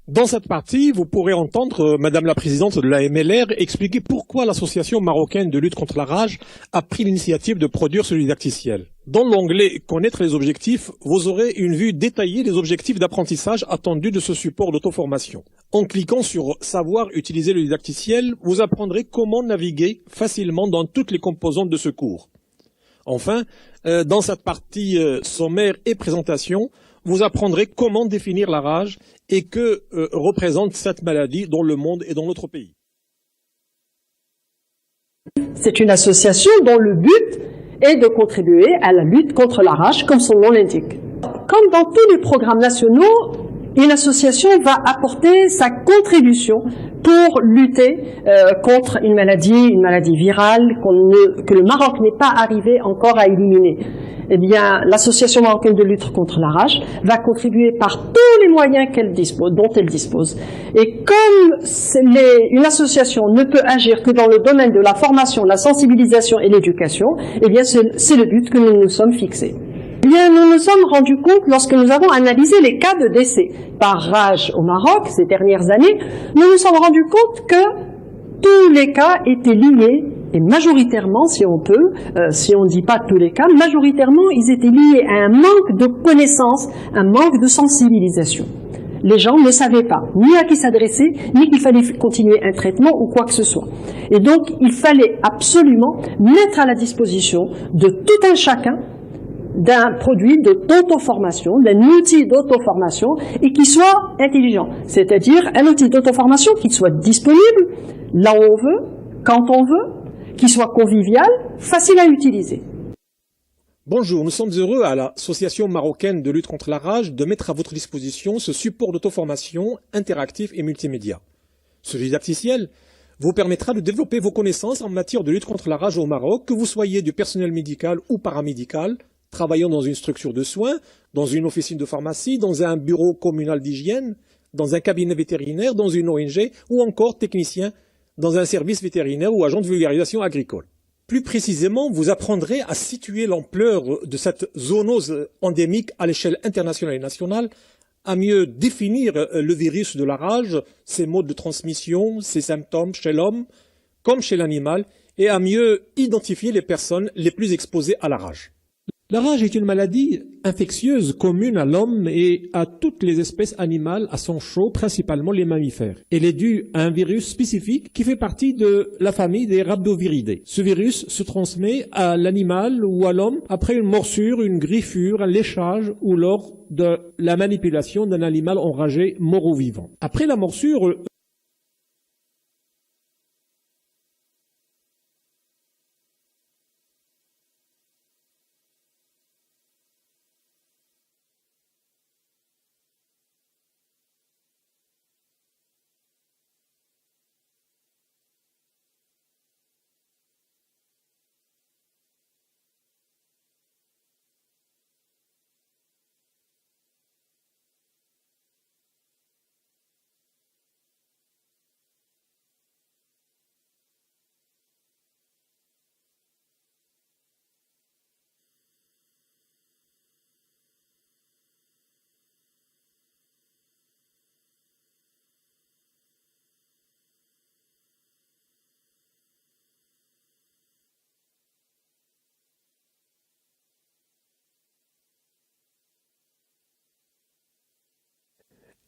Dans cette partie, vous pourrez entendre Madame la Présidente de la MLR expliquer pourquoi l'Association marocaine de lutte contre la rage a pris l'initiative de produire ce didacticiel. Dans l'onglet « Connaître les objectifs », vous aurez une vue détaillée des objectifs d'apprentissage attendus de ce support d'auto-formation. En cliquant sur « Savoir utiliser le didacticiel », vous apprendrez comment naviguer facilement dans toutes les composantes de ce cours. Enfin, dans cette partie sommaire et présentation, vous apprendrez comment définir la rage et que représente cette maladie dans le monde et dans notre pays. C'est une association dont le but est de contribuer à la lutte contre la rage, comme son nom l'indique. Comme dans tous les programmes nationaux, une association va apporter sa contribution pour lutter contre une maladie virale que le Maroc n'est pas arrivé encore à éliminer. Eh bien, l'Association marocaine de lutte contre la rage va contribuer par tous les moyens dont elle dispose. Et comme une association ne peut agir que dans le domaine de la formation, la sensibilisation et l'éducation, eh bien, c'est le but que nous nous sommes fixés. Eh bien, nous nous sommes rendus compte, lorsque nous avons analysé les cas de décès par rage au Maroc ces dernières années, nous nous sommes rendus compte que tous les cas étaient liés, et majoritairement, si on peut, si on ne dit pas tous les cas, majoritairement, ils étaient liés à un manque de connaissances, un manque de sensibilisation. Les gens ne savaient pas ni à qui s'adresser, ni qu'il fallait continuer un traitement ou quoi que ce soit. Et donc, il fallait absolument mettre à la disposition de tout un chacun d'un produit d'auto-formation, d'un outil d'auto-formation et qui soit intelligent. C'est-à-dire un outil d'auto-formation qui soit disponible là où on veut, quand on veut, qui soit convivial, facile à utiliser. Bonjour, nous sommes heureux à l'Association marocaine de lutte contre la rage de mettre à votre disposition ce support d'auto-formation interactif et multimédia. Ce didacticiel vous permettra de développer vos connaissances en matière de lutte contre la rage au Maroc, que vous soyez du personnel médical ou paramédical, travaillant dans une structure de soins, dans une officine de pharmacie, dans un bureau communal d'hygiène, dans un cabinet vétérinaire, dans une ONG ou encore technicien dans un service vétérinaire ou agent de vulgarisation agricole. Plus précisément, vous apprendrez à situer l'ampleur de cette zoonose endémique à l'échelle internationale et nationale, à mieux définir le virus de la rage, ses modes de transmission, ses symptômes chez l'homme comme chez l'animal, et à mieux identifier les personnes les plus exposées à la rage. La rage est une maladie infectieuse commune à l'homme et à toutes les espèces animales à sang chaud, principalement les mammifères. Elle est due à un virus spécifique qui fait partie de la famille des Rhabdoviridae. Ce virus se transmet à l'animal ou à l'homme après une morsure, une griffure, un léchage ou lors de la manipulation d'un animal enragé mort ou vivant. Après la morsure,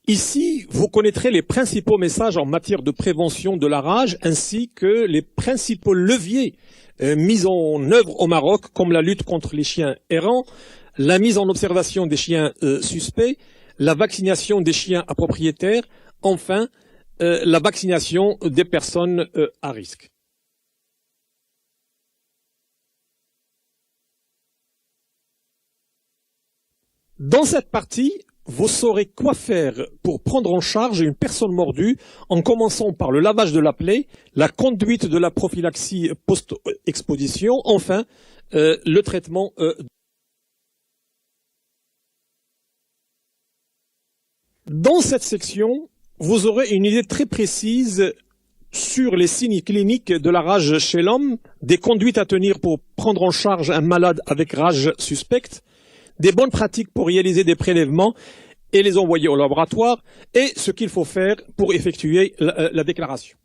ici, vous connaîtrez les principaux messages en matière de prévention de la rage ainsi que les principaux leviers mis en œuvre au Maroc, comme la lutte contre les chiens errants, la mise en observation des chiens suspects, la vaccination des chiens à propriétaire, enfin, la vaccination des personnes à risque. Dans cette partie, vous saurez quoi faire pour prendre en charge une personne mordue, en commençant par le lavage de la plaie, la conduite de la prophylaxie post-exposition, enfin, le traitement. Dans cette section, vous aurez une idée très précise sur les signes cliniques de la rage chez l'homme, des conduites à tenir pour prendre en charge un malade avec rage suspecte, des bonnes pratiques pour réaliser des prélèvements et les envoyer au laboratoire et ce qu'il faut faire pour effectuer la déclaration.